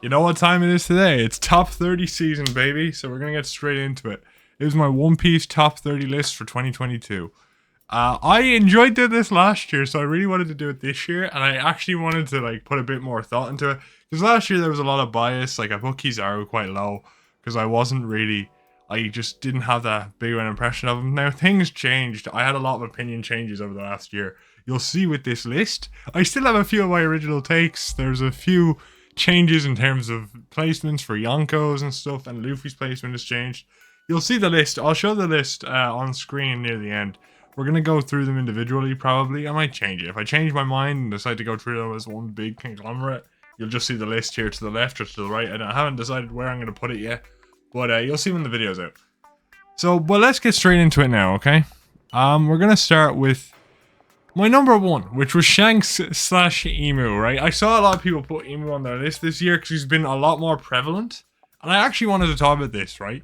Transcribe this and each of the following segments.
You know what time it is today? It's top 30 season, baby. So we're going to get straight into it. It was my One Piece top 30 list for 2022. I enjoyed doing this last year, so I really wanted to do it this year, and I actually wanted to put a bit more thought into it. Because last year there was a lot of bias. Like I put Kizaru quite low because I just didn't have that big of an impression of him. Now things changed. I had a lot of opinion changes over the last year. You'll see with this list. I still have a few of my original takes. There's a few changes in terms of placements for Yonko's and stuff, and Luffy's placement has changed. You'll see the list. I'll show the list on screen near the end. We're going to go through them individually, probably. I might change it. If I change my mind and decide to go through them as one big conglomerate, you'll just see the list here to the left or to the right. And I haven't decided where I'm going to put it yet, but you'll see when the video's out. So, but let's get straight into it now, okay? We're going to start with my number one, which was Shanks / Emu, right? I saw a lot of people put Emu on their list this year because he's been a lot more prevalent. And I actually wanted to talk about this, right?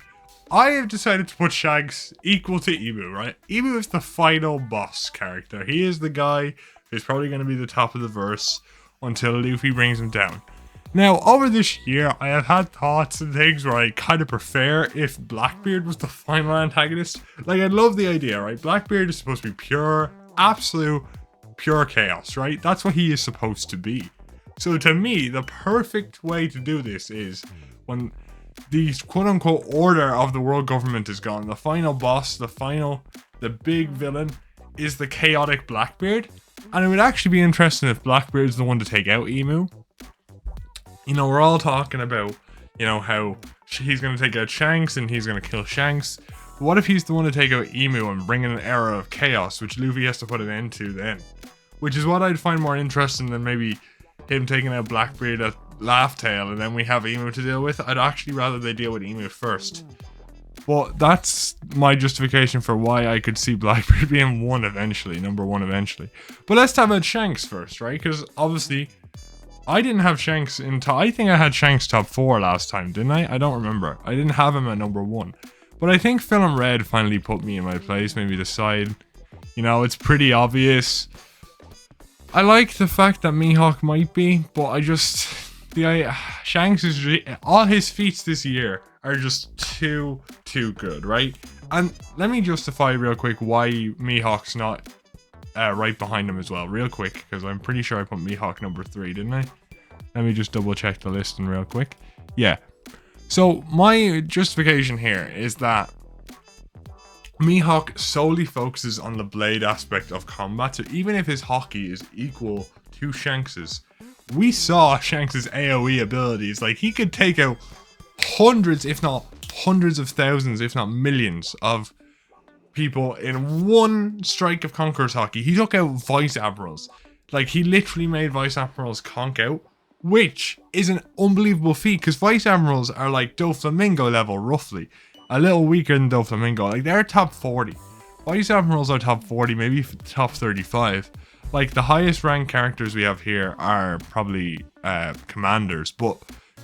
I have decided to put Shanks equal to Emu, right? Emu is the final boss character. He is the guy who's probably going to be the top of the verse until Luffy brings him down. Now, over this year, I have had thoughts and things where I kind of prefer if Blackbeard was the final antagonist. Like, I love the idea, right? Blackbeard is supposed to be pure, absolute, pure chaos, right? That's what he is supposed to be. So to me, the perfect way to do this is when the quote-unquote order of the world government is gone. The final boss, the big villain is the chaotic Blackbeard. And it would actually be interesting if Blackbeard's the one to take out Emu. You know, we're all talking about, how he's going to take out Shanks and he's going to kill Shanks. But what if he's the one to take out Emu and bring in an era of chaos, which Luffy has to put an end to then? Which is what I'd find more interesting than maybe him taking out Blackbeard at Laugh Tale and then we have Emu to deal with. I'd actually rather they deal with Emu first. But that's my justification for why I could see Blackbeard being number one eventually. But let's talk about Shanks first, right? Because obviously, I didn't have Shanks I think I had Shanks top 4 last time, didn't I? I don't remember. I didn't have him at number 1. But I think Film Red finally put me in my place, maybe the side. It's pretty obvious. I like the fact that Mihawk might be, but Shanks is all his feats this year are just too good, right? And let me justify real quick why Mihawk's not right behind him as well, real quick, because I'm pretty sure I put Mihawk number 3, didn't I? Let me just double check the listing real quick. Yeah. So my justification here is that Mihawk solely focuses on the blade aspect of combat, so even if his hockey is equal to Shanks's, we saw Shanks's AoE abilities. Like, he could take out hundreds, if not hundreds of thousands, if not millions of people in one strike of Conqueror's hockey. He took out Vice Admirals. Like, he literally made Vice Admirals conk out, which is an unbelievable feat, because Vice Admirals are like Doflamingo level, roughly. A little weaker than Doflamingo. Like, they're top 40. Vice Admirals are top 40, maybe top 35. Like, the highest ranked characters we have here are probably commanders, but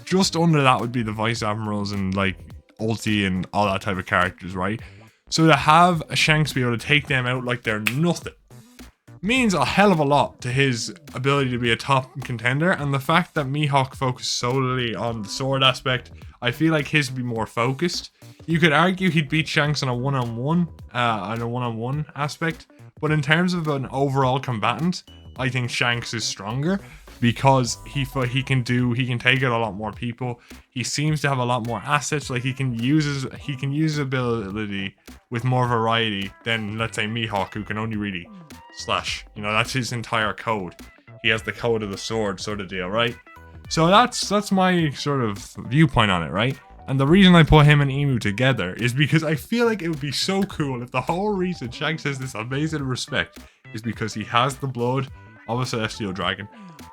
just under that would be the Vice Admirals and like Ulti and all that type of characters, right? So to have a Shanks be able to take them out like they're nothing means a hell of a lot to his ability to be a top contender. And the fact that Mihawk focused solely on the sword aspect, I feel like his would be more focused. You could argue he'd beat Shanks on a one-on-one aspect, but in terms of an overall combatant, I think Shanks is stronger because he can take out a lot more people. He seems to have a lot more assets. Like, he can use his ability with more variety than, let's say, Mihawk, who can only really slash. That's his entire code. He has the code of the sword, sort of deal, right? So that's my sort of viewpoint on it, right? And the reason I put him and Emu together is because I feel like it would be so cool if the whole reason Shanks has this amazing respect is because he has the blood of a Celestial Dragon,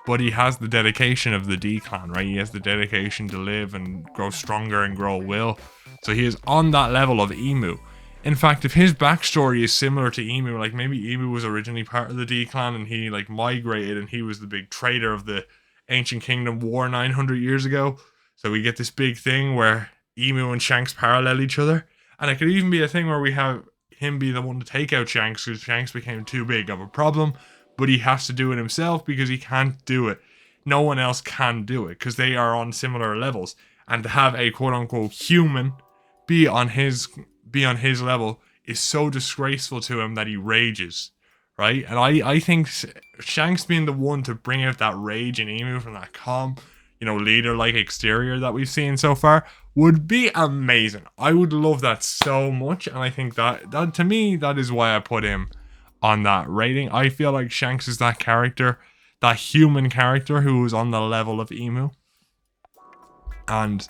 but he has the dedication of the D-Clan, right? He has the dedication to live and grow stronger and grow will. So he is on that level of Emu. In fact, if his backstory is similar to Emu, like maybe Emu was originally part of the D-Clan and he like migrated and he was the big traitor of the Ancient Kingdom War 900 years ago. So we get this big thing where Emu and Shanks parallel each other. And it could even be a thing where we have him be the one to take out Shanks because Shanks became too big of a problem. But he has to do it himself because he can't do it no one else can do it because they are on similar levels. And to have a quote unquote human be on his level is so disgraceful to him that he rages, right? And I think Shanks being the one to bring out that rage in Emu from that calm, leader-like exterior that we've seen so far would be amazing. I would love that so much, and I think that to me, that is why I put him on that rating. I feel like Shanks is that character, that human character who is on the level of Emu. And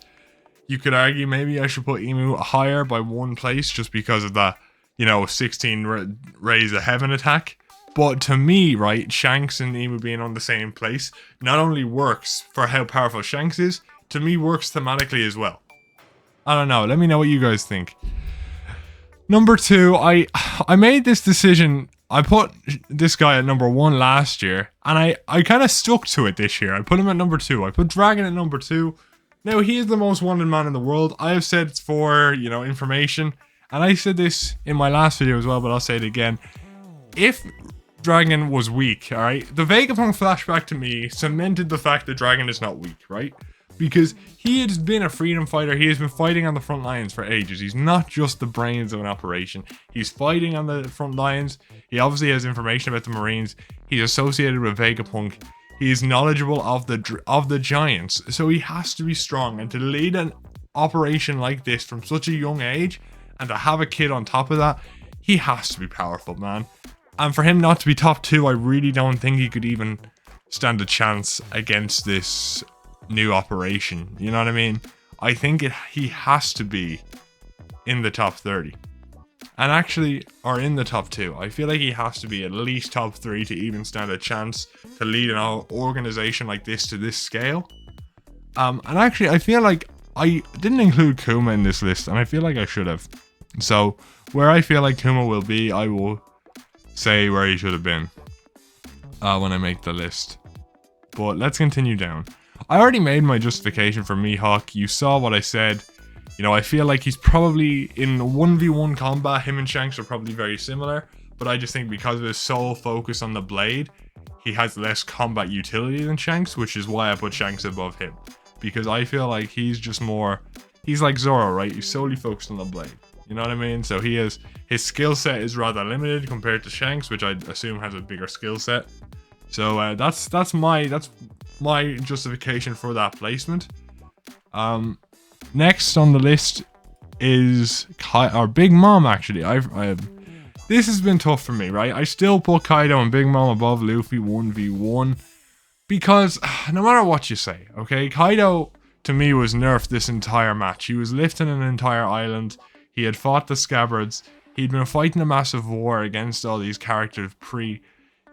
you could argue maybe I should put Emu higher by one place just because of the, 16 rays of heaven attack. But to me, right, Shanks and Emu being on the same place not only works for how powerful Shanks is, to me works thematically as well. I don't know. Let me know what you guys think. Number 2, I made this decision. I put this guy at number 1 last year, and I kind of stuck to it this year. I put him at number 2. I put Dragon at number 2. Now, he is the most wanted man in the world. I have said it's for, information. And I said this in my last video as well, but I'll say it again. If Dragon was weak, alright? The Vegapunk flashback to me cemented the fact that Dragon is not weak, right? Because he has been a freedom fighter. He has been fighting on the front lines for ages. He's not just the brains of an operation. He's fighting on the front lines. He obviously has information about the Marines. He's associated with Vegapunk. He is knowledgeable of the giants. So he has to be strong. And to lead an operation like this from such a young age, and to have a kid on top of that, he has to be powerful, man. And for him not to be top 2, I really don't think he could even stand a chance against this new operation. You know what I mean? I think he has to be in the top 30. And actually, or in the top 2. I feel like he has to be at least top 3 to even stand a chance to lead an organization like this to this scale. And actually, I feel like I didn't include Kuma in this list, and I feel like I should have. So, where I feel like Kuma will be, I will say where he should have been when I make the list. But let's continue down. I already made my justification for Mihawk. You saw what I said. I feel like he's probably in 1v1 combat, him and Shanks are probably very similar. But I just think because of his sole focus on the blade, he has less combat utility than Shanks, which is why I put Shanks above him. Because I feel like he's just more, he's like Zoro, right? He's solely focused on the blade. You know what I mean? So his skill set is rather limited compared to Shanks, which I assume has a bigger skill set. So that's my justification for that placement. Next on the list is Big Mom. Actually, this has been tough for me, right? I still put Kaido and Big Mom above Luffy 1v1 because no matter what you say, okay, Kaido to me was nerfed this entire match. He was lifting an entire island. He had fought the Scabbards. He'd been fighting a massive war against all these characters pre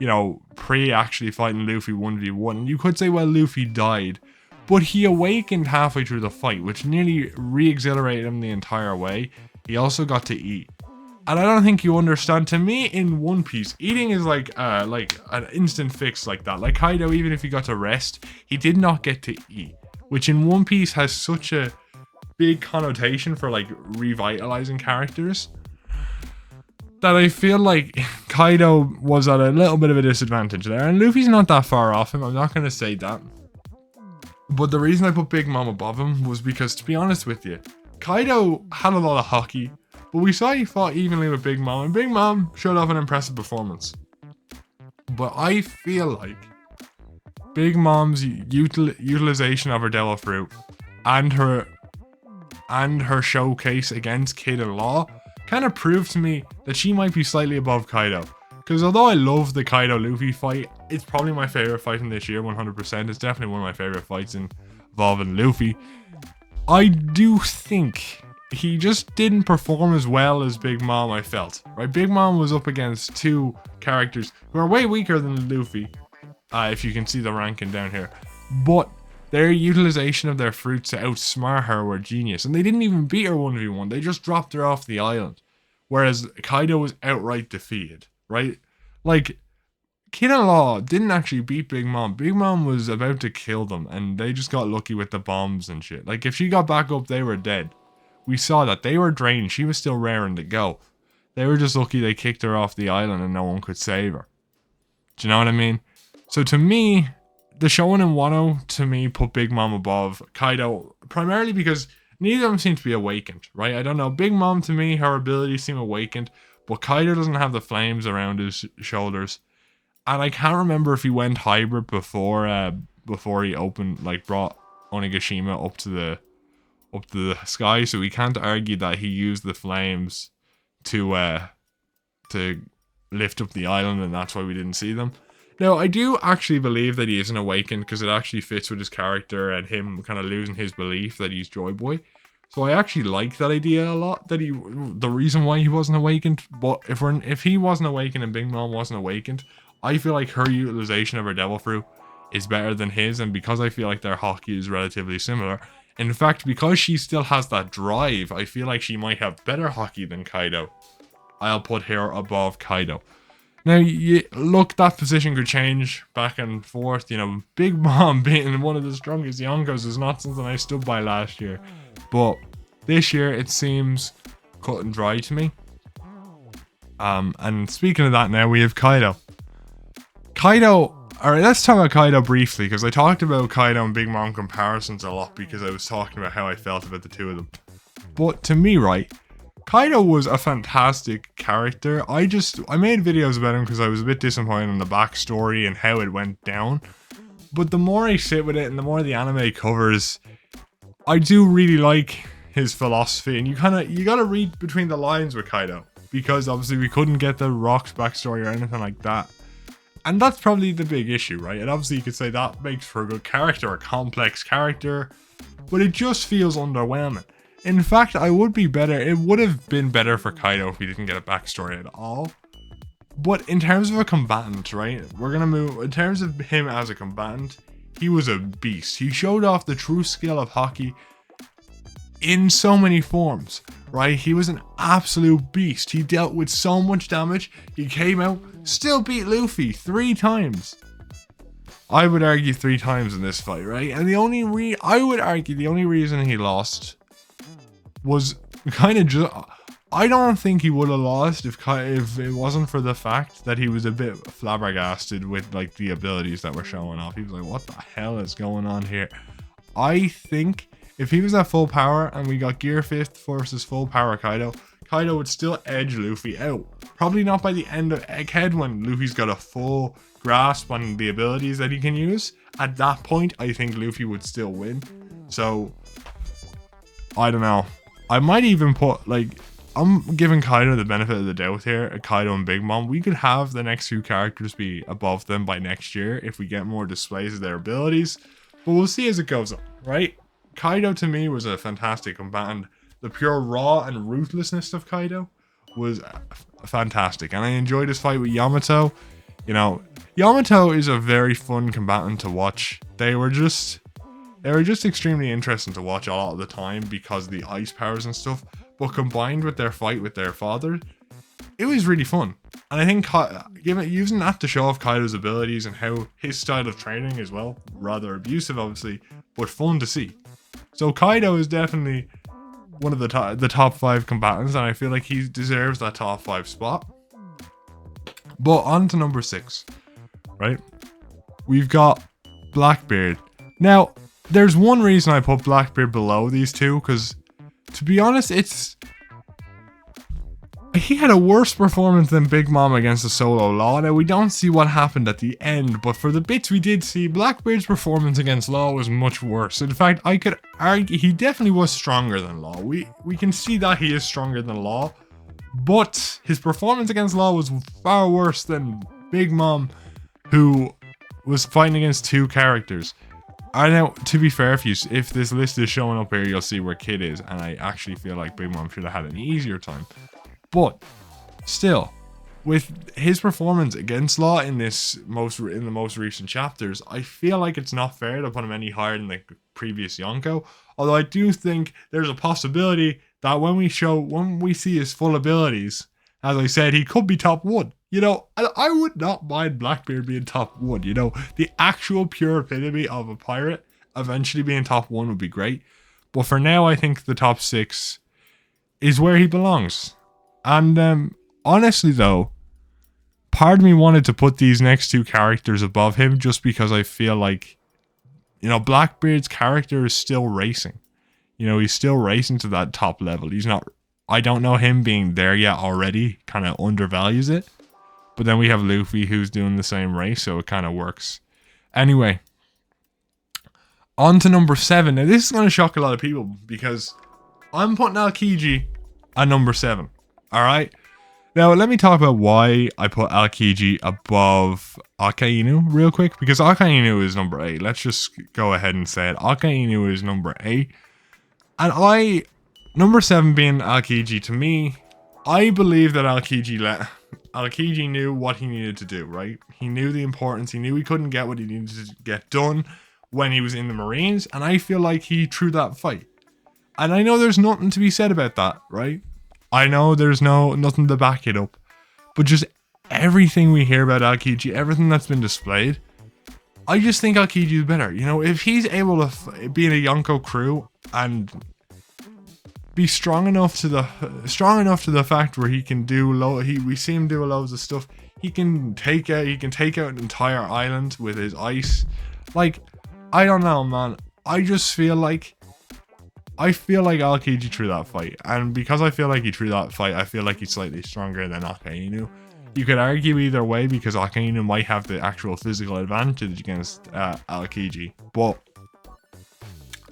actually fighting Luffy 1v1. And you could say, well, Luffy died. But he awakened halfway through the fight, which nearly re-exhilarated him the entire way. He also got to eat. And I don't think you understand, to me, in One Piece, eating is like an instant fix like that. Like Kaido, even if he got to rest, he did not get to eat. Which in One Piece has such a big connotation for like revitalizing characters that I feel like Kaido was at a little bit of a disadvantage there. And Luffy's not that far off him, I'm not going to say that. But the reason I put Big Mom above him was because, to be honest with you, Kaido had a lot of hockey, but we saw he fought evenly with Big Mom, and Big Mom showed off an impressive performance. But I feel like Big Mom's utilization of her Devil Fruit and her showcase against Kid and Law kind of proved to me that she might be slightly above Kaido. Because although I love the Kaido-Luffy fight, it's probably my favorite fight in this year, 100%. It's definitely one of my favorite fights involving Luffy. I do think he just didn't perform as well as Big Mom, I felt. Right? Big Mom was up against two characters who are way weaker than Luffy, if you can see the ranking down here. But their utilization of their fruits to outsmart her were genius. And they didn't even beat her 1v1. They just dropped her off the island. Whereas Kaido was outright defeated. Right? Like, Kid and Law didn't actually beat Big Mom. Big Mom was about to kill them, and they just got lucky with the bombs and shit. Like, if she got back up, they were dead. We saw that. They were drained. She was still raring to go. They were just lucky they kicked her off the island and no one could save her. Do you know what I mean? So to me, the Shonen and Wano to me put Big Mom above Kaido, primarily because neither of them seem to be awakened, right? I don't know. Big Mom, to me, her abilities seem awakened, but Kaido doesn't have the flames around his shoulders. And I can't remember if he went hybrid before he brought Onigashima up to the sky, so we can't argue that he used the flames to lift up the island, and that's why we didn't see them. Now, I do actually believe that he isn't awakened because it actually fits with his character and him kind of losing his belief that he's Joy Boy. So I actually like that idea a lot, that the reason why he wasn't awakened. But if he wasn't awakened and Big Mom wasn't awakened, I feel like her utilization of her Devil Fruit is better than his, and because I feel like their hockey is relatively similar. In fact, because she still has that drive, I feel like she might have better hockey than Kaido. I'll put her above Kaido. Now, look, that position could change back and forth. You know, Big Mom being one of the strongest Yonkos is not something I stood by last year. But this year, it seems cut and dry to me. And speaking of that now, we have Kaido. Alright, let's talk about Kaido briefly, because I talked about Kaido and Big Mom comparisons a lot because I was talking about how I felt about the two of them. But to me, right, Kaido was a fantastic character. I made videos about him because I was a bit disappointed in the backstory and how it went down. But the more I sit with it and the more the anime covers, I do really like his philosophy. And you gotta read between the lines with Kaido, because obviously we couldn't get the Rock's backstory or anything like that. And that's probably the big issue, right? And obviously you could say that makes for a good character, a complex character, but it just feels underwhelming. In fact, it would have been better for Kaido if we didn't get a backstory at all. But in terms of a combatant, right? We're gonna move, in terms of him as a combatant, he was a beast. He showed off the true skill of hockey in so many forms, right? He was an absolute beast. He dealt with so much damage. He came out, still beat Luffy 3 times. I would argue 3 times in this fight, right? And I would argue the only reason he lost was kind of just, I don't think he would have lost if it wasn't for the fact that he was a bit flabbergasted with like the abilities that were showing off. He was like, what the hell is going on here? I think if he was at full power and we got Gear 5th versus full power Kaido would still edge Luffy out. Probably not by the end of Egghead when Luffy's got a full grasp on the abilities that he can use. At that point, I think Luffy would still win. So, I don't know. I might even put, like, I'm giving Kaido the benefit of the doubt here, Kaido and Big Mom. We could have the next 2 characters be above them by next year if we get more displays of their abilities. But we'll see as it goes on, right? Kaido to me was a fantastic combatant. The pure raw and ruthlessness of Kaido was fantastic. And I enjoyed his fight with Yamato. You know, Yamato is a very fun combatant to watch. They were just extremely interesting to watch a lot of the time because of the ice powers and stuff. But combined with their fight with their father, it was really fun. And I think using that to show off Kaido's abilities and how his style of training as well, rather abusive obviously, but fun to see. So Kaido is definitely one of the top 5 combatants, and I feel like he deserves that top 5 spot. But on to number 6, right? We've got Blackbeard. Now, there's one reason I put Blackbeard below these two, because to be honest, he had a worse performance than Big Mom against the solo Law. Now, we don't see what happened at the end, but for the bits we did see, Blackbeard's performance against Law was much worse. In fact, I could argue he definitely was stronger than Law. We can see that he is stronger than Law, but his performance against Law was far worse than Big Mom, who was fighting against 2 characters. I know, to be fair, if this list is showing up here, you'll see where Kid is, and I actually feel like Big Mom should have had an easier time. But still, with his performance against Law in the most recent chapters, I feel like it's not fair to put him any higher than the previous Yonko. Although I do think there's a possibility that when we see his full abilities, as I said, he could be top 1. You know, I would not mind Blackbeard being top 1. You know, the actual pure epitome of a pirate eventually being top 1 would be great. But for now, I think the top 6 is where he belongs. And honestly, though, part of me wanted to put these next two characters above him just because I feel like, you know, Blackbeard's character is still racing. You know, he's still racing to that top level. He's not, I don't know him being there yet already kind of undervalues it. But then we have Luffy who's doing the same race, so it kind of works. Anyway, on to number 7. Now this is going to shock a lot of people because I'm putting Aokiji at number 7. Alright? Now let me talk about why I put Aokiji above Akainu real quick. Because Akainu is number 8. Let's just go ahead and say it. Akainu is number 8. And number 7 being Aokiji, to me, I believe that Aokiji knew what he needed to do, right? He knew the importance. He knew he couldn't get what he needed to get done when he was in the Marines. And I feel like he threw that fight. And I know there's nothing to be said about that, right? I know there's nothing to back it up. But just everything we hear about Aokiji, everything that's been displayed, I just think Aokiji is better. You know, if he's able to be in a Yonko crew and be strong enough to the fact where he can do we see him do loads of stuff. He can take out an entire island with his ice. Like, I don't know, man. I feel like Aokiji threw that fight, and because I feel like he threw that fight, I feel like he's slightly stronger than Akainu. You could argue either way because Akainu might have the actual physical advantage against Aokiji, but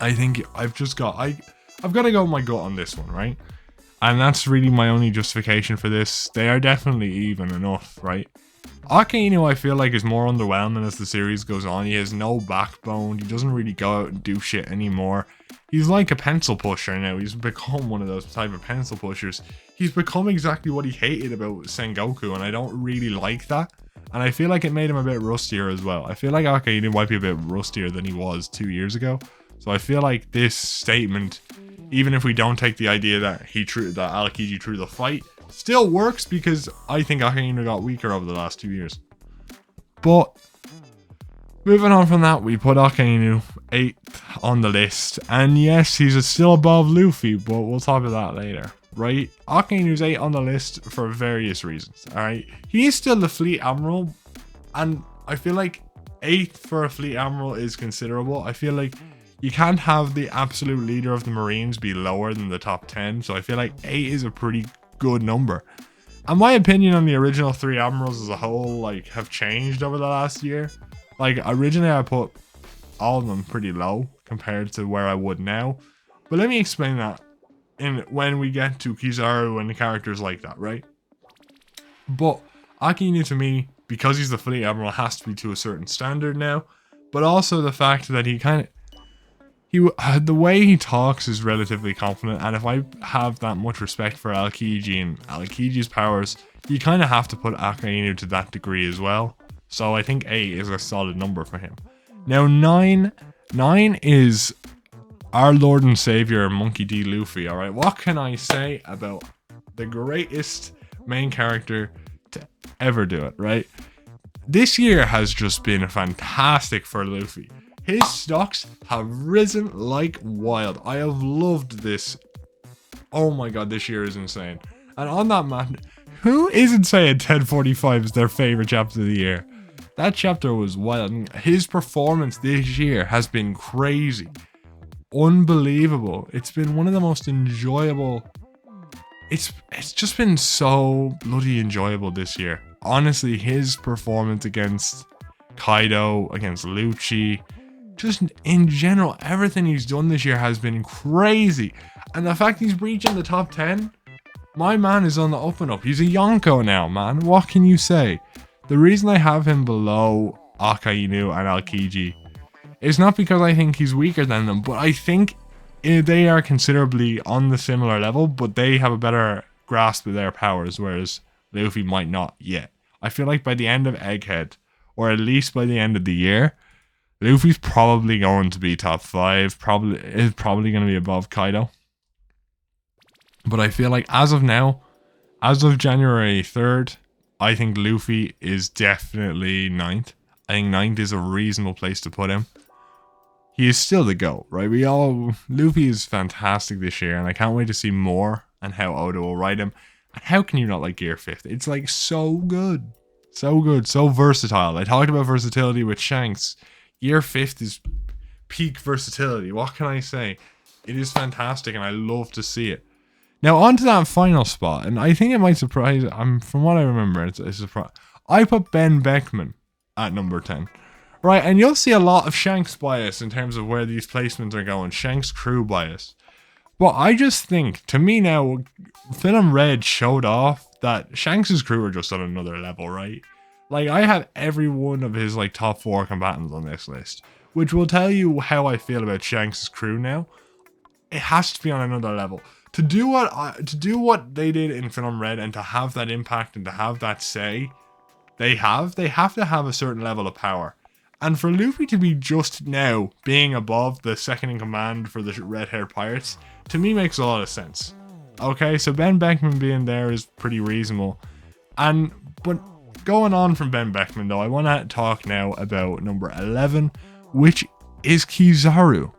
I think I've got to go with my gut on this one, right? And that's really my only justification for this. They are definitely even enough, right? Akainu, I feel like, is more underwhelming as the series goes on. He has no backbone. He doesn't really go out and do shit anymore. He's like a pencil pusher now. He's become one of those type of pencil pushers. He's become exactly what he hated about Sengoku, and I don't really like that. And I feel like it made him a bit rustier as well. I feel like Akainu might be a bit rustier than he was 2 years ago. So I feel like this statement, even if we don't take the idea that Aokiji threw the fight, still works because I think Akainu got weaker over the last 2 years. But moving on from that, we put Akainu 8th on the list. And yes, he's still above Luffy, but we'll talk about that later, right? Akainu's 8 on the list for various reasons, alright? He is still the Fleet Admiral, and I feel like 8th for a Fleet Admiral is considerable. I feel like you can't have the absolute leader of the Marines be lower than the top 10, so I feel like 8 is a pretty good number. And my opinion on the original 3 Admirals as a whole, like, have changed over the last year. Like, originally I put all of them pretty low compared to where I would now. But let me explain that when we get to Kizaru and the characters like that, right? But Akainu, to me, because he's the Fleet Admiral, has to be to a certain standard now. But also the fact that the way he talks is relatively confident, and if I have that much respect for Aokiji and Aokiji's powers, you kind of have to put Akainu to that degree as well. So I think 8 is a solid number for him. Now 9 is our Lord and Savior Monkey D. Luffy, alright? What can I say about the greatest main character to ever do it, right? This year has just been fantastic for Luffy. His stocks have risen like wild. I have loved this. Oh my god, this year is insane. And on that man, who isn't saying 1045 is their favorite chapter of the year? That chapter was wild. His performance this year has been crazy. Unbelievable. It's been one of the most enjoyable. It's just been so bloody enjoyable this year. Honestly, his performance against Kaido, against Lucci, just in general, everything he's done this year has been crazy. And the fact he's reaching the top 10, my man is on the up and up. He's a Yonko now, man. What can you say? The reason I have him below Akainu and Aokiji is not because I think he's weaker than them, but I think they are considerably on the similar level, but they have a better grasp of their powers, whereas Luffy might not yet. I feel like by the end of Egghead, or at least by the end of the year, Luffy's probably going to be top 5, is probably going to be above Kaido. But I feel like as of now, as of January 3rd, I think Luffy is definitely 9th. I think 9th is a reasonable place to put him. He is still the GOAT, right? Luffy is fantastic this year, and I can't wait to see more and how Oda will write him. And how can you not like Gear 5th? It's like so good. So good, so versatile. I talked about versatility with Shanks. Year 5th is peak versatility. What can I say? It is fantastic and I love to see it. Now on to that final spot, and I think it might surprise. From what I remember, it's a surprise. I put Ben Beckman at number 10. Right, and you'll see a lot of Shanks bias in terms of where these placements are going. Shanks crew bias. But I just think, to me now, Film Red showed off that Shanks' crew are just on another level, right? Like, I have every one of his, like, top 4 combatants on this list, which will tell you how I feel about Shanks' crew now. It has to be on another level. To do what they did in Film Red and to have that impact and to have that say they have to have a certain level of power. And for Luffy to be just now being above the second in command for the red-haired pirates, to me makes a lot of sense. Okay, so Ben Beckman being there is pretty reasonable. But going on from Ben Beckman though, I want to talk now about number 11, which is Kizaru.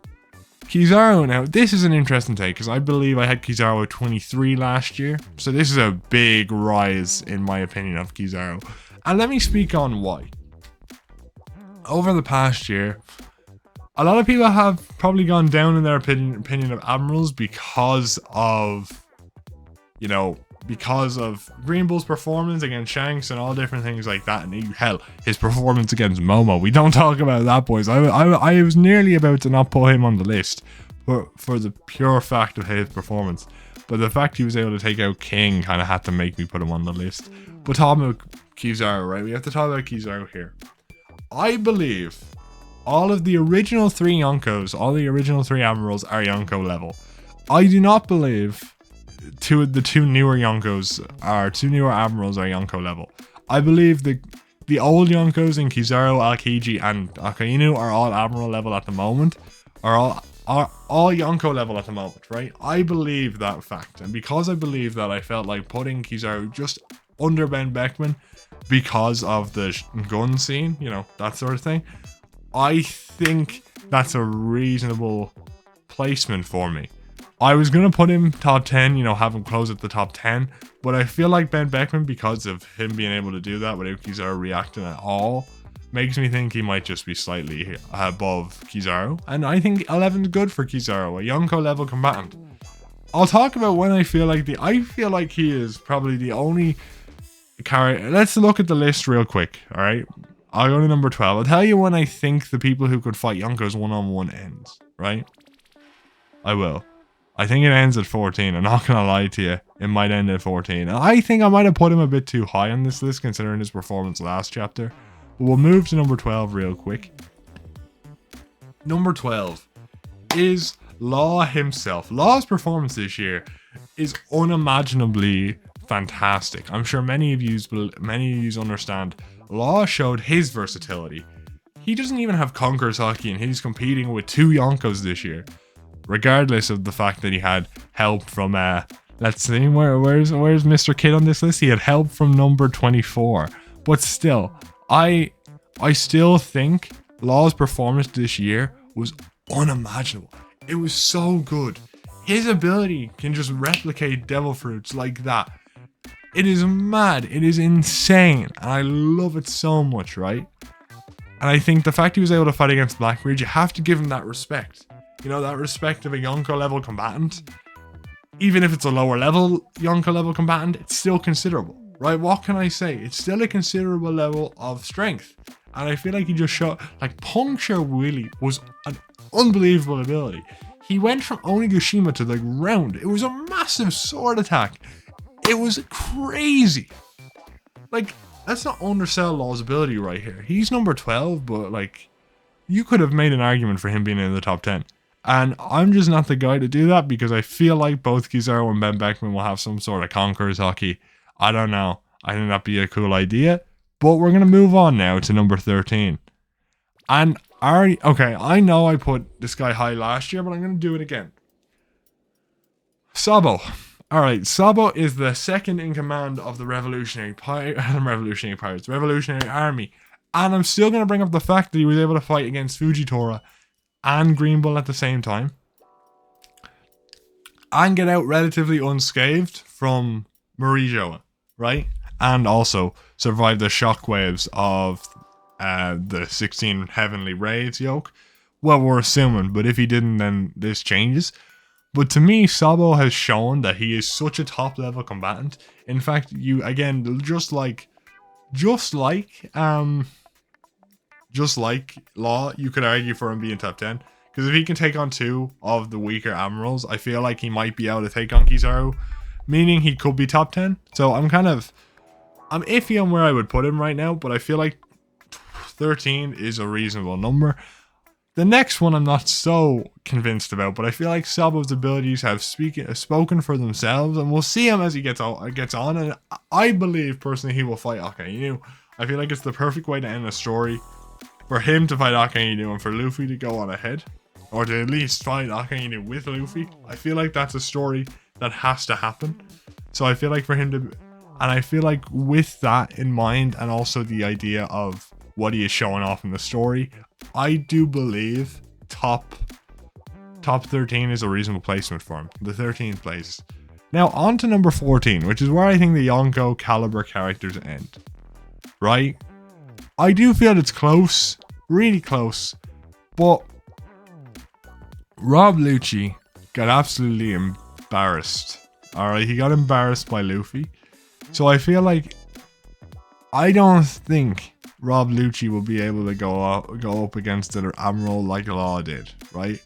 Kizaru, now this is an interesting take because I believe I had Kizaru at 23 last year. So this is a big rise in my opinion of Kizaru. And let me speak on why. Over the past year, a lot of people have probably gone down in their opinion of admirals because of, because of Green Bull's performance against Shanks and all different things like that. And hell, his performance against Momo. We don't talk about that, boys. I was nearly about to not put him on the list for the pure fact of his performance. But the fact he was able to take out King kind of had to make me put him on the list. But talking about Kizaru, right? We have to talk about Kizaru here. I believe all of the original 3 Yonkos, all the original 3 admirals are Yonko level. I do not believe the two newer Yonkos are 2 newer admirals are Yonko level. I believe the old Yonkos in Kizaru, Aokiji, and Akainu are all admiral level at the moment. Are all Yonko level at the moment, right? I believe that fact, and because I believe that, I felt like putting Kizaru just under Ben Beckman because of the gun scene, that sort of thing. I think that's a reasonable placement for me. I was going to put him top 10, have him close at the top 10, but I feel like Ben Beckman, because of him being able to do that without Kizaru reacting at all, makes me think he might just be slightly above Kizaru. And I think 11 is good for Kizaru, a Yonko level combatant. I'll talk about when I feel like he is probably the only character. Let's look at the list real quick, alright? I'll go to number 12. I'll tell you when I think the people who could fight Yonkos one-on-one ends, right? I will. I think it ends at 14. I'm not going to lie to you. It might end at 14. And I think I might have put him a bit too high on this list considering his performance last chapter. But we'll move to number 12 real quick. Number 12 is Law himself. Law's performance this year is unimaginably fantastic. I'm sure many of you understand. Law showed his versatility. He doesn't even have Conqueror's Haki and he's competing with 2 Yonkos this year. Regardless of the fact that he had help from let's see, where's Mr. Kid on this list? He had help from number 24. But still, I still think Law's performance this year was unimaginable. It was so good. His ability can just replicate Devil Fruits like that. It is mad. It is insane. And I love it so much, right? And I think the fact he was able to fight against Blackbeard, you have to give him that respect. That respect of a Yonko level combatant. Even if it's a lower level Yonko level combatant, it's still considerable, right? What can I say? It's still a considerable level of strength. And I feel like he just showed, like, Puncture Willy was an unbelievable ability. He went from Onigashima to the ground. It was a massive sword attack. It was crazy. Like, let's not undersell Law's ability right here. He's number 12, but, like, you could have made an argument for him being in the top 10. And I'm just not the guy to do that because I feel like both Kizaru and Ben Beckman will have some sort of Conqueror's Haki. I don't know. I think that'd be a cool idea. But we're going to move on now to number 13. And I know I put this guy high last year, but I'm going to do it again. Sabo. Alright, Sabo is the second in command of the Revolutionary Army. And I'm still going to bring up the fact that he was able to fight against Fujitora and Green Bull at the same time. And get out relatively unscathed from Marijoa, right? and also survive the shockwaves of the 16 Heavenly Raids yoke. Well, we're assuming, but if he didn't, then this changes. But to me, Sabo has shown that he is such a top level combatant. In fact, you again, just like Law, you could argue for him being top 10. Because if he can take on two of the weaker admirals, I feel like he might be able to take on Kizaru, meaning he could be top 10. So I'm iffy on where I would put him right now, but I feel like 13 is a reasonable number. The next one I'm not so convinced about, but I feel like Sabo's abilities have spoken for themselves, and we'll see him as he gets on, and I believe personally he will fight Akainu. I feel like it's the perfect way to end a story, for him to fight Akainu and for Luffy to go on ahead, or to at least fight Akainu with Luffy. I feel like that's a story that has to happen. So I feel like for him to, and I feel like with that in mind, and also the idea of what he is showing off in the story, I do believe top 13 is a reasonable placement for him. The 13th place. Now on to number 14, which is where I think the Yonko caliber characters end. Right? I do feel it's close, really close, but Rob Lucci got absolutely embarrassed. Alright, he got embarrassed by Luffy. So I feel like I don't think Rob Lucci will be able to go up against the Admiral like Law did, right?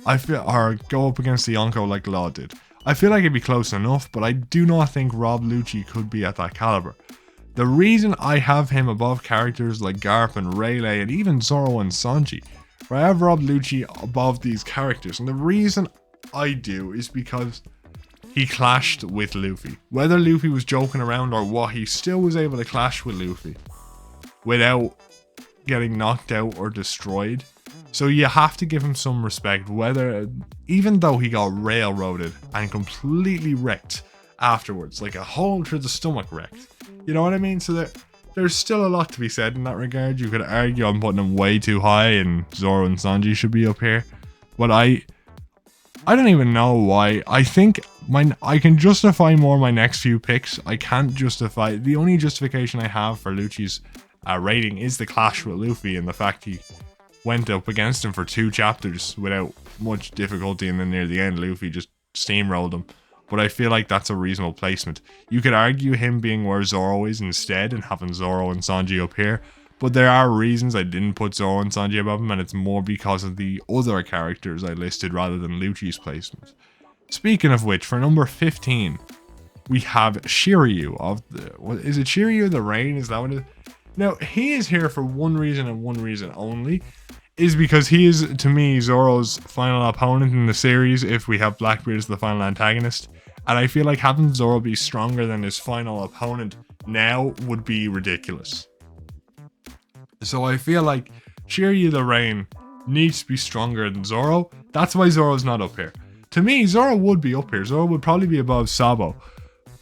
Or go up against the Yonko like Law did. I feel like it'd be close enough, but I do not think Rob Lucci could be at that caliber. The reason I have him above characters like Garp and Rayleigh and even Zoro and Sanji, I have Rob Lucci above these characters, and the reason I do is because he clashed with Luffy. Whether Luffy was joking around or what, he still was able to clash with Luffy without getting knocked out or destroyed. So you have to give him some respect, even though he got railroaded and completely wrecked afterwards, like a hole through the stomach wrecked. You know what I mean? So there's still a lot to be said in that regard. You could argue I'm putting him way too high and Zoro and Sanji should be up here. But I don't even know why. I think I can justify more my next few picks. I can't justify, the only justification I have for Lucci's rating is the clash with Luffy and the fact he went up against him for 2 chapters without much difficulty, and then near the end Luffy just steamrolled him. But I feel like that's a reasonable placement. You could argue him being where Zoro is instead and having Zoro and Sanji up here, but there are reasons I didn't put Zoro and Sanji above him, and it's more because of the other characters I listed rather than Lucci's placement. Speaking of which, for number 15, we have Shiryu is it Shiryu the Rain? Is that what it is? Now, he is here for one reason and one reason only, is because he is, to me, Zoro's final opponent in the series if we have Blackbeard as the final antagonist. And I feel like having Zoro be stronger than his final opponent now would be ridiculous. So I feel like Shiryu the Rain needs to be stronger than Zoro. That's why Zoro's not up here. To me, Zoro would be up here. Zoro would probably be above Sabo.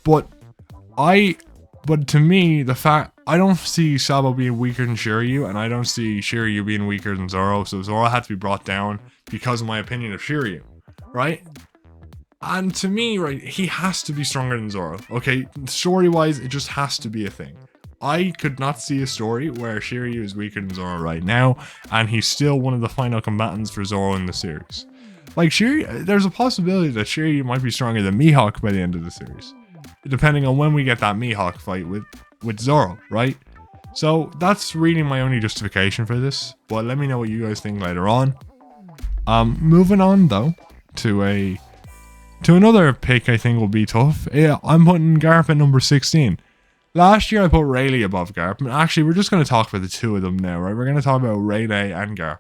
But to me, the fact, I don't see Sabo being weaker than Shiryu, and I don't see Shiryu being weaker than Zoro, so Zoro had to be brought down because of my opinion of Shiryu, right? And to me, right, he has to be stronger than Zoro, okay? Story-wise, it just has to be a thing. I could not see a story where Shiryu is weaker than Zoro right now, and he's still one of the final combatants for Zoro in the series. Like, Shiryu, there's a possibility that Shiryu might be stronger than Mihawk by the end of the series, depending on when we get that Mihawk fight with Zoro, right? So that's really my only justification for this, but let me know what you guys think later on. Moving on though to another pick I think will be tough. Yeah, I'm putting Garp at number 16. Last year I put Rayleigh above Garp, and actually we're just going to talk about the two of them now, right? We're going to talk about Rayleigh and Garp.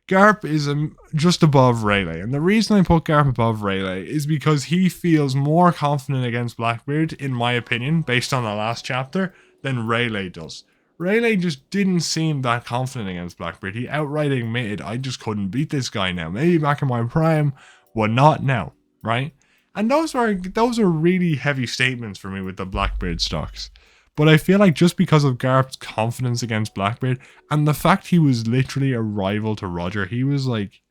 Garp is just above Rayleigh, and the reason I put Garp above Rayleigh is because he feels more confident against Blackbeard, in my opinion, based on the last chapter, than Rayleigh does. Rayleigh just didn't seem that confident against Blackbeard. He outright admitted, I just couldn't beat this guy now. Maybe back in my prime, but not now, right? And those are really heavy statements for me with the Blackbeard stocks. But I feel like just because of Garp's confidence against Blackbeard, and the fact he was literally a rival to Roger, he was like,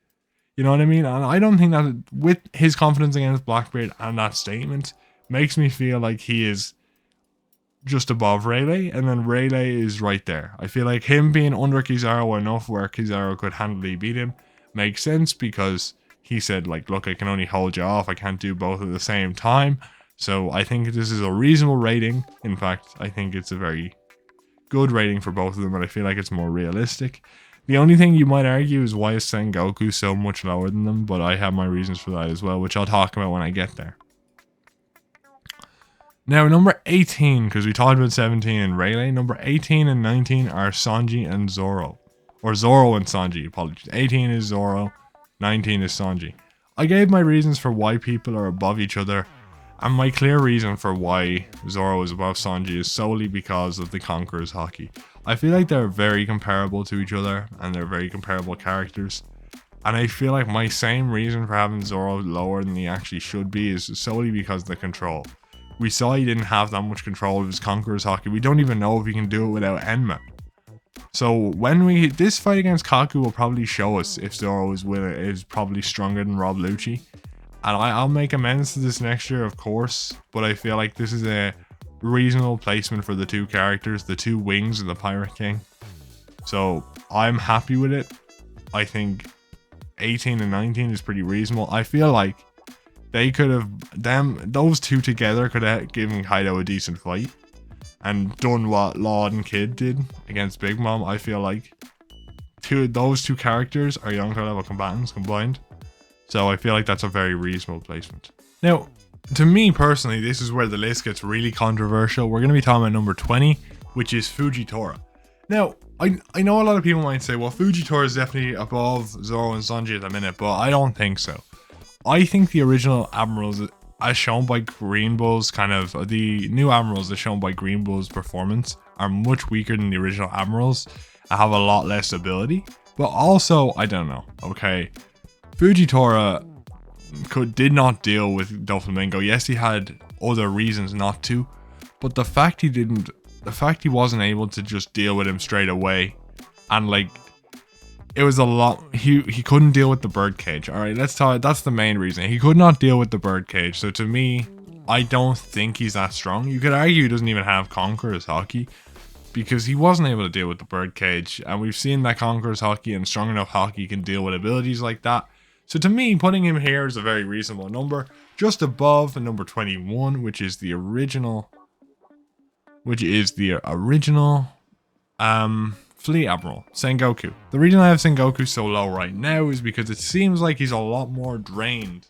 you know what I mean? And I don't think that with his confidence against Blackbeard and that statement makes me feel like he is just above Rayleigh, and then Rayleigh is right there. I feel like him being under Kizaru enough where Kizaru could handily beat him makes sense, because he said, like, look, I can only hold you off. I can't do both at the same time. So I think this is a reasonable rating. In fact, I think it's a very good rating for both of them, but I feel like it's more realistic. The only thing you might argue is, why is Sengoku so much lower than them? But I have my reasons for that as well, which I'll talk about when I get there. Now, number 18, because we talked about 17 and Rayleigh, number 18 and 19 are Sanji and Zoro. Or Zoro and Sanji, apologies. 18 is Zoro, 19 is Sanji. I gave my reasons for why people are above each other, and my clear reason for why Zoro is above Sanji is solely because of the Conqueror's Haki. I feel like they're very comparable to each other, and they're very comparable characters. And I feel like my same reason for having Zoro lower than he actually should be is solely because of the control. We saw he didn't have that much control of his Conqueror's Haki. We don't even know if he can do it without Enma. So this fight against Kaku will probably show us if Zoro is probably stronger than Rob Lucci. And I'll make amends to this next year, of course, but I feel like this is a reasonable placement for the two characters, the two wings of the Pirate King. So I'm happy with it. I think 18 and 19 is pretty reasonable. I feel like they could have, those two together could have given Kaido a decent fight and done what Law and Kid did against Big Mom. I feel like those two characters are Yonko level combatants combined. So I feel like that's a very reasonable placement. Now, to me personally, this is where the list gets really controversial. We're going to be talking about number 20, which is Fujitora. Now, I know a lot of people might say, well, Fujitora is definitely above Zoro and Sanji at the minute, but I don't think so. I think the original Admirals, as shown by Green Bull's the new Admirals as shown by Green Bull's performance, are much weaker than the original Admirals. I have a lot less ability, but also, I don't know, okay? Fujitora did not deal with Doflamingo. Yes, he had other reasons not to, but the fact he wasn't able to just deal with him straight away, and like, it was a lot. He couldn't deal with the birdcage. All right, let's talk. That's the main reason. He could not deal with the birdcage. So to me, I don't think he's that strong. You could argue he doesn't even have Conqueror's Haki, because he wasn't able to deal with the birdcage, and we've seen that Conqueror's Haki and strong enough Haki can deal with abilities like that. So to me, putting him here is a very reasonable number, just above the number 21, which is the original Fleet Admiral, Sengoku. The reason I have Sengoku so low right now is because it seems like he's a lot more drained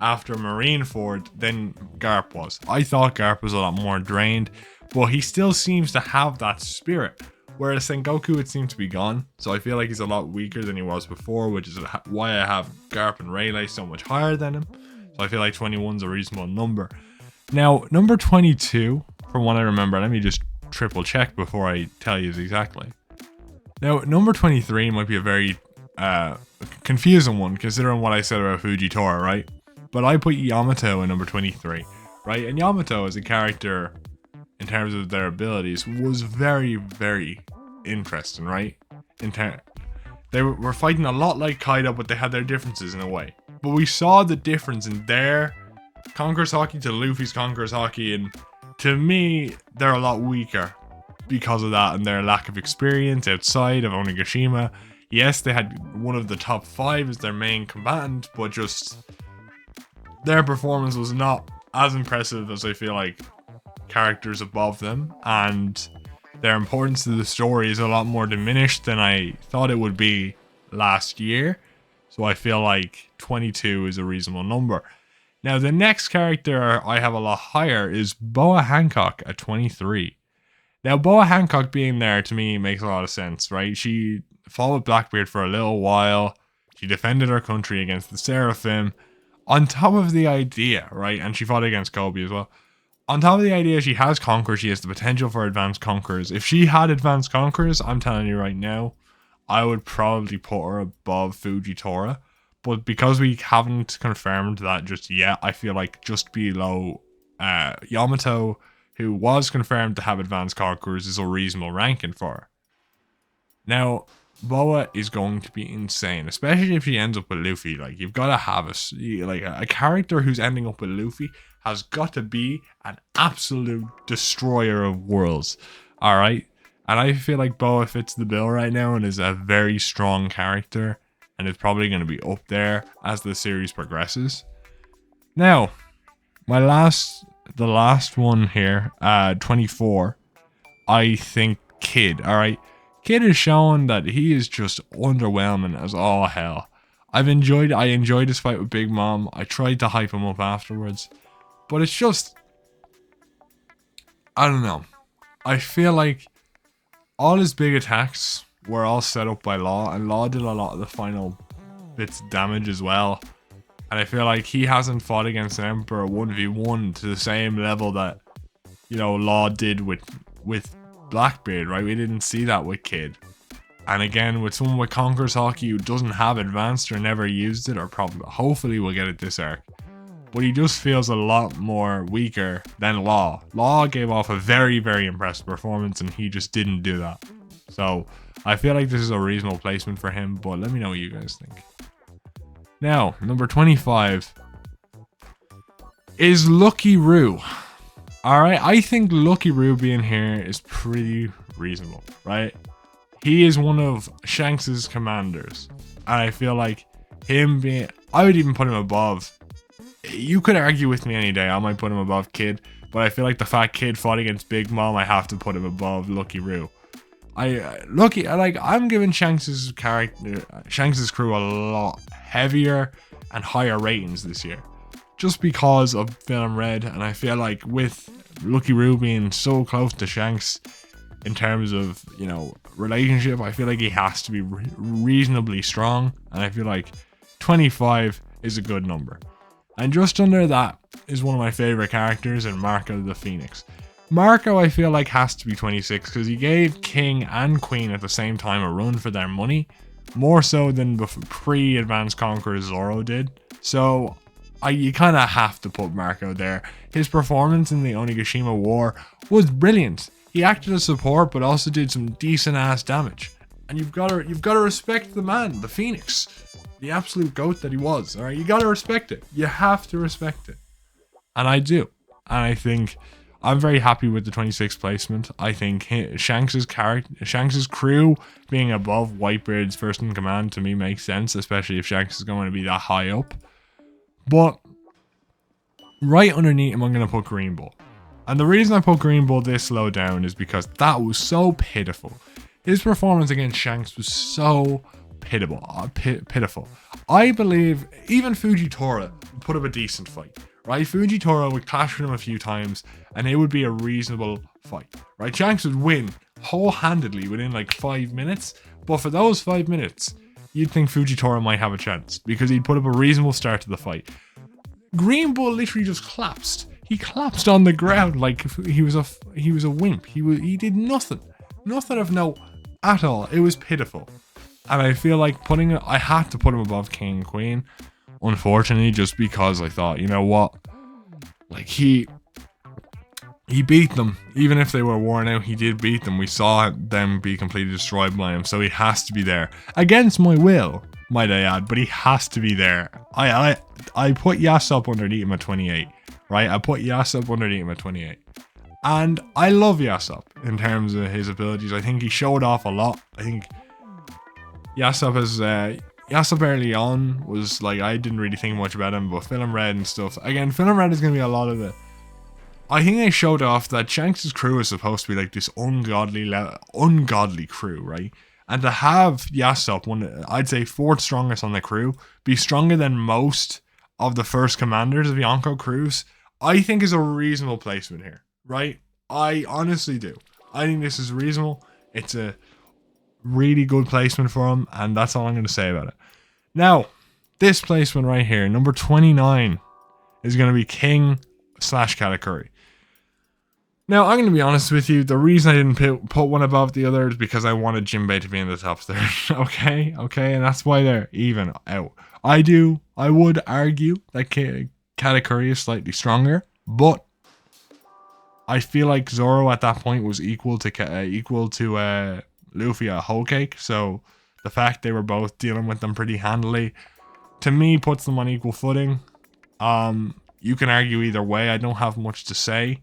after Marineford than Garp was. I thought Garp was a lot more drained, but he still seems to have that spirit. Whereas Sengoku, it seemed to be gone. So I feel like he's a lot weaker than he was before, which is why I have Garp and Rayleigh so much higher than him. So I feel like 21 is a reasonable number. Now, number 22, from what I remember, let me just triple check before I tell you exactly. Now, number 23 might be a very confusing one, considering what I said about Fujitora, right? But I put Yamato in number 23, right? And Yamato as a character, in terms of their abilities, was very, very interesting, right? They were fighting a lot like Kaido, but they had their differences in a way. But we saw the difference in their Conqueror's Haki to Luffy's Conqueror's Haki, and to me, they're a lot weaker because of that and their lack of experience outside of Onigashima. Yes, they had one of the top 5 as their main combatant, but just their performance was not as impressive as I feel like characters above them, and their importance to the story is a lot more diminished than I thought it would be last year. So I feel like 22 is a reasonable number. Now, the next character I have a lot higher is Boa Hancock at 23. Now, Boa Hancock being there to me makes a lot of sense, right? She fought with Blackbeard for a little while. She defended her country against the Seraphim. On top of the idea, right? And she fought against Kobe as well. On top of the idea, she has Conquerors. She has the potential for Advanced Conquerors. If she had Advanced Conquerors, I'm telling you right now, I would probably put her above Fujitora. But because we haven't confirmed that just yet, I feel like just below Yamato, who was confirmed to have Advanced Conquerors, is a reasonable ranking for her. Now, Boa is going to be insane, especially if he ends up with Luffy. Like, you've got to have a character who's ending up with Luffy has got to be an absolute destroyer of worlds. All right, and I feel like Boa fits the bill right now and is a very strong character, and is probably going to be up there as the series progresses. Now, the last one here, 24. I think Kid. All right. Kid is showing that he is just underwhelming as all hell. I enjoyed his fight with Big Mom. I tried to hype him up afterwards. But it's just, I don't know. I feel like all his big attacks were all set up by Law, and Law did a lot of the final bits of damage as well. And I feel like he hasn't fought against an Emperor 1v1 to the same level that, Law did with Blackbeard, right? We didn't see that with Kid. And again, with someone with Conqueror's Haki who doesn't have advanced or never used it, or probably hopefully we'll get it this arc. But he just feels a lot more weaker than Law. Law gave off a very, very impressive performance, and he just didn't do that. So I feel like this is a reasonable placement for him, but let me know what you guys think. Now, number 25 is Lucky Roo. Alright, I think Lucky Roo being here is pretty reasonable, right? He is one of Shanks's commanders. And I feel like I would even put him above. You could argue with me any day, I might put him above Kid. But I feel like the fact Kid fought against Big Mom, I have to put him above Lucky Roo. I'm giving Shanks's crew a lot heavier and higher ratings this year. Just because of Film Red, and I feel like with Lucky Roo being so close to Shanks in terms of, relationship, I feel like he has to be reasonably strong, and I feel like 25 is a good number. And just under that is one of my favorite characters in Marco the Phoenix. Marco, I feel like, has to be 26 because he gave King and Queen at the same time a run for their money, more so than pre-Advanced Conqueror Zoro did. So you kind of have to put Marco there. His performance in the Onigashima War was brilliant. He acted as support, but also did some decent ass damage. And you've got to respect the man, the Phoenix, the absolute goat that he was. All right, you got to respect it. You have to respect it, and I do. And I think I'm very happy with the 26th placement. I think Shanks's crew being above Whitebeard's first in command to me makes sense, especially if Shanks is going to be that high up. But right underneath him, I'm going to put Green Bull. And the reason I put Green Bull this low down is because that was so pitiful. His performance against Shanks was so pitiful. I believe even Fujitora put up a decent fight, right? Fujitora would clash with him a few times, and it would be a reasonable fight, right? Shanks would win whole-handedly within like 5 minutes, but for those 5 minutes, you'd think Fujitora might have a chance because he'd put up a reasonable start to the fight. Green Bull literally just collapsed. He collapsed on the ground like he was a wimp. He did nothing of note at all. It was pitiful, and I feel like I had to put him above King and Queen, unfortunately, just because I thought, you know what, like he beat them. Even if they were worn out, he did beat them. We saw them be completely destroyed by him, so he has to be there against my will, might I add, but he has to be there. I put Yasop underneath him at 28, right? I put Yasop underneath him at 28. And I love Yasop in terms of his abilities. I think he showed off a lot. I think Yasop early on was like, I didn't really think much about him, but Film Red and stuff. Again, Film Red is going to be a lot of it. I think they showed off that Shanks' crew is supposed to be like this ungodly crew, right? And to have Yasop, I'd say fourth strongest on the crew, be stronger than most of the first commanders of Yonko crews, I think is a reasonable placement here, right? I honestly do. I think this is reasonable. It's a really good placement for him, and that's all I'm going to say about it. Now, this placement right here, number 29, is going to be King / Katakuri. Now, I'm going to be honest with you. The reason I didn't put one above the other is because I wanted Jinbei to be in the top third. Okay, and that's why they're even out. I would argue that Katakuri is slightly stronger, but I feel like Zoro at that point was equal to Luffy at Whole Cake, so the fact they were both dealing with them pretty handily, to me, puts them on equal footing. You can argue either way. I don't have much to say,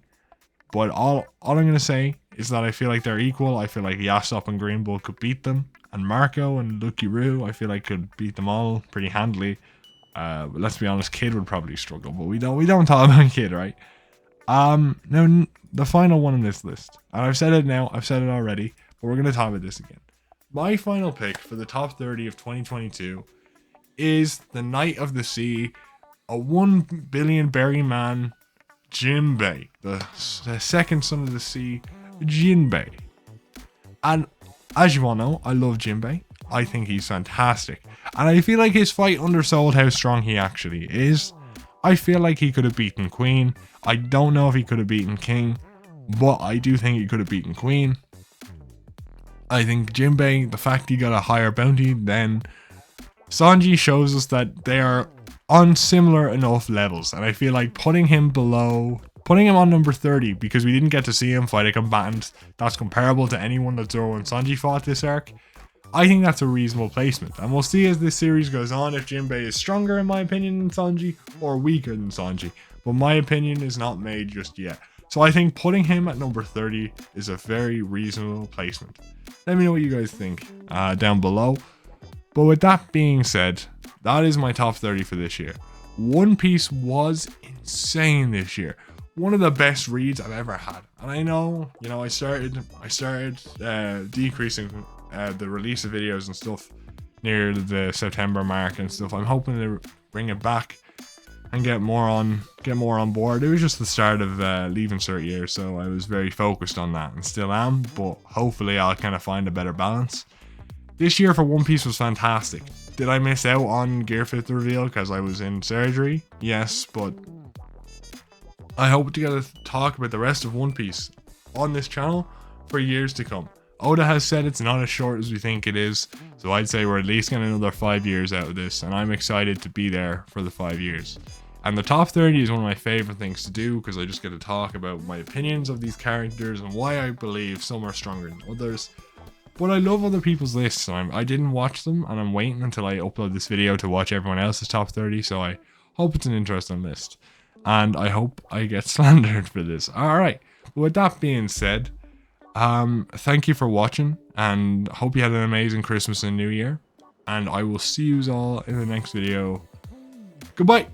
but all I'm going to say is that I feel like they're equal. I feel like Yasop and Green Bull could beat them, and Marco and Lucky Roo, I feel like could beat them all pretty handily. But let's be honest, Kid would probably struggle, but we don't talk about Kid, right? Now the final one on this list, and I've said it now, I've said it already, but we're gonna talk about this again. My final pick for the top 30 of 2022 is the Knight of the Sea, a 1 billion berry man, Jinbei, the second son of the sea, Jinbei. And as you all know, I love Jinbei. I think he's fantastic. And I feel like his fight undersold how strong he actually is. I feel like he could have beaten Queen. I don't know if he could have beaten King, but I do think he could have beaten Queen. I think Jinbei, the fact he got a higher bounty than Sanji, shows us that they are on similar enough levels. And I feel like putting him on number 30, because we didn't get to see him fight a combatant that's comparable to anyone that Zoro and Sanji fought this arc, I think that's a reasonable placement. And we'll see as this series goes on if Jinbei is stronger, in my opinion, than Sanji, or weaker than Sanji. But my opinion is not made just yet. So I think putting him at number 30 is a very reasonable placement. Let me know what you guys think down below. But with that being said, that is my top 30 for this year. One Piece was insane this year. One of the best reads I've ever had. And I know, I started decreasing the release of videos and stuff near the September mark and stuff. I'm hoping to bring it back and get more on board. It was just the start of leaving cert year, so I was very focused on that and still am, but hopefully I'll kind of find a better balance. This year for One Piece was fantastic. Did I miss out on Gear 5th reveal because I was in surgery? Yes, but I hope to get to talk about the rest of One Piece on this channel for years to come. Oda has said it's not as short as we think it is, so I'd say we're at least getting another 5 years out of this, and I'm excited to be there for the 5 years. And the top 30 is one of my favorite things to do, because I just get to talk about my opinions of these characters and why I believe some are stronger than others. But I love other people's lists, so I didn't watch them, and I'm waiting until I upload this video to watch everyone else's top 30, so I hope it's an interesting list. And I hope I get slandered for this. Alright, with that being said, thank you for watching, and hope you had an amazing Christmas and New Year, and I will see you all in the next video. Goodbye.